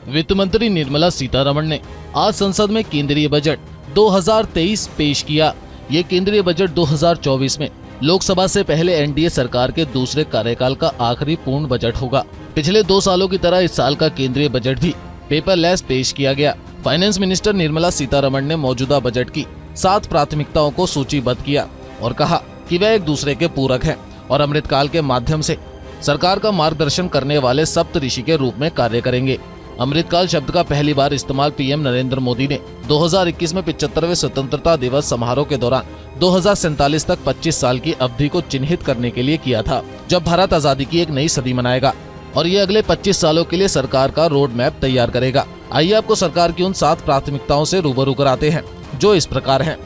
वित्त मंत्री निर्मला सीतारमण ने आज संसद में केंद्रीय बजट 2023 पेश किया। ये केंद्रीय बजट 2024 में लोकसभा से पहले एनडीए सरकार के दूसरे कार्यकाल का आखिरी पूर्ण बजट होगा। पिछले 2 सालों की तरह इस साल का केंद्रीय बजट भी पेपरलेस पेश किया गया। फाइनेंस मिनिस्टर निर्मला सीतारमण ने मौजूदा बजट की 7 प्राथमिकताओं को सूचीबद्ध किया और कहा कि वे एक दूसरे के पूरक हैं और अमृतकाल के माध्यम से सरकार का मार्गदर्शन करने वाले सप्तऋषि के रूप में कार्य करेंगे। अमृतकाल शब्द का पहली बार इस्तेमाल पीएम नरेंद्र मोदी ने 2021 में 75वें स्वतंत्रता दिवस समारोह के दौरान 2047 तक 25 साल की अवधि को चिन्हित करने के लिए किया था, जब भारत आजादी की एक नई सदी मनाएगा और ये अगले 25 सालों के लिए सरकार का रोड मैप तैयार करेगा। आइए आपको सरकार की उन 7 प्राथमिकताओं से रूबरू कराते हैं, जो इस प्रकार हैं।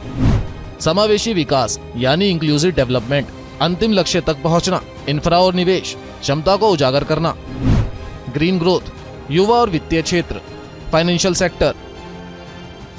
समावेशी विकास यानी इंक्लूसिव डेवलपमेंट, अंतिम लक्ष्य तक पहुंचना, इंफ्रा और निवेश, क्षमता को उजागर करना, ग्रीन ग्रोथ, युवा और वित्तीय क्षेत्र, फाइनेंशियल सेक्टर।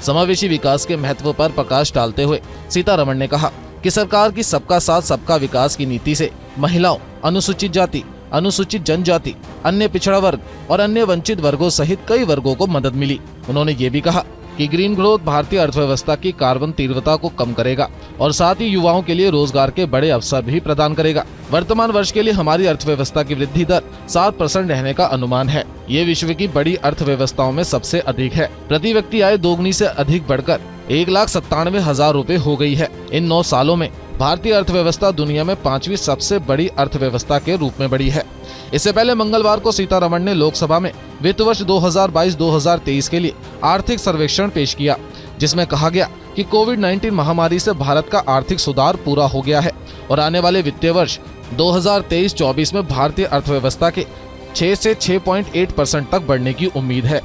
समावेशी विकास के महत्व पर प्रकाश डालते हुए सीतारमण ने कहा कि सरकार की सबका साथ सबका विकास की नीति से महिलाओं, अनुसूचित जाति, अनुसूचित जनजाति, अन्य पिछड़ा वर्ग और अन्य वंचित वर्गों सहित कई वर्गों को मदद मिली। उन्होंने ये भी कहा कि ग्रीन ग्रोथ भारतीय अर्थव्यवस्था की कार्बन तीव्रता को कम करेगा और साथ ही युवाओं के लिए रोजगार के बड़े अवसर भी प्रदान करेगा। वर्तमान वर्ष के लिए हमारी अर्थव्यवस्था की वृद्धि दर 7% रहने का अनुमान है। ये विश्व की बड़ी अर्थव्यवस्थाओं में सबसे अधिक है। प्रति व्यक्ति आय दोगुनी से अधिक बढ़कर 1,97,000 रुपए हो गई है। इन 9 सालों में भारतीय अर्थव्यवस्था दुनिया में 5वीं सबसे बड़ी अर्थव्यवस्था के रूप में बढ़ी है। इससे पहले मंगलवार को सीतारमण ने लोकसभा में वित्त वर्ष 2022-2023 के लिए आर्थिक सर्वेक्षण पेश किया, जिसमें कहा गया कि कोविड-19 महामारी से भारत का आर्थिक सुधार पूरा हो गया है और आने वाले वित्तीय वर्ष 2023-24 में भारतीय अर्थव्यवस्था के 6 से 6.8% तक बढ़ने की उम्मीद है।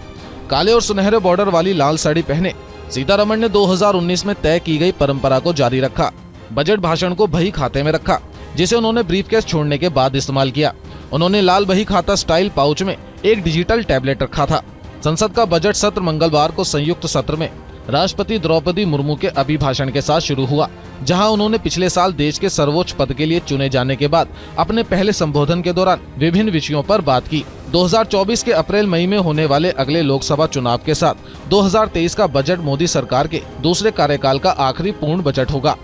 काले और सुनहरे बॉर्डर वाली लाल साड़ी पहने सीतारमण ने 2019 में तय की गई परंपरा को जारी रखा। बजट भाषण को बही खाते में रखा, जिसे उन्होंने ब्रीफकेस छोड़ने के बाद इस्तेमाल किया। उन्होंने लाल बही खाता स्टाइल पाउच में एक डिजिटल टैबलेट रखा था। संसद का बजट सत्र मंगलवार को संयुक्त सत्र में राष्ट्रपति द्रौपदी मुर्मू के अभिभाषण के साथ शुरू हुआ, जहां उन्होंने पिछले साल देश के सर्वोच्च पद के लिए चुने जाने के बाद अपने पहले संबोधन के दौरान विभिन्न विषयों पर बात की। 2024 के अप्रैल मई में होने वाले अगले लोकसभा चुनाव के साथ 2023 का बजट मोदी सरकार के दूसरे कार्यकाल का आखिरी पूर्ण बजट होगा।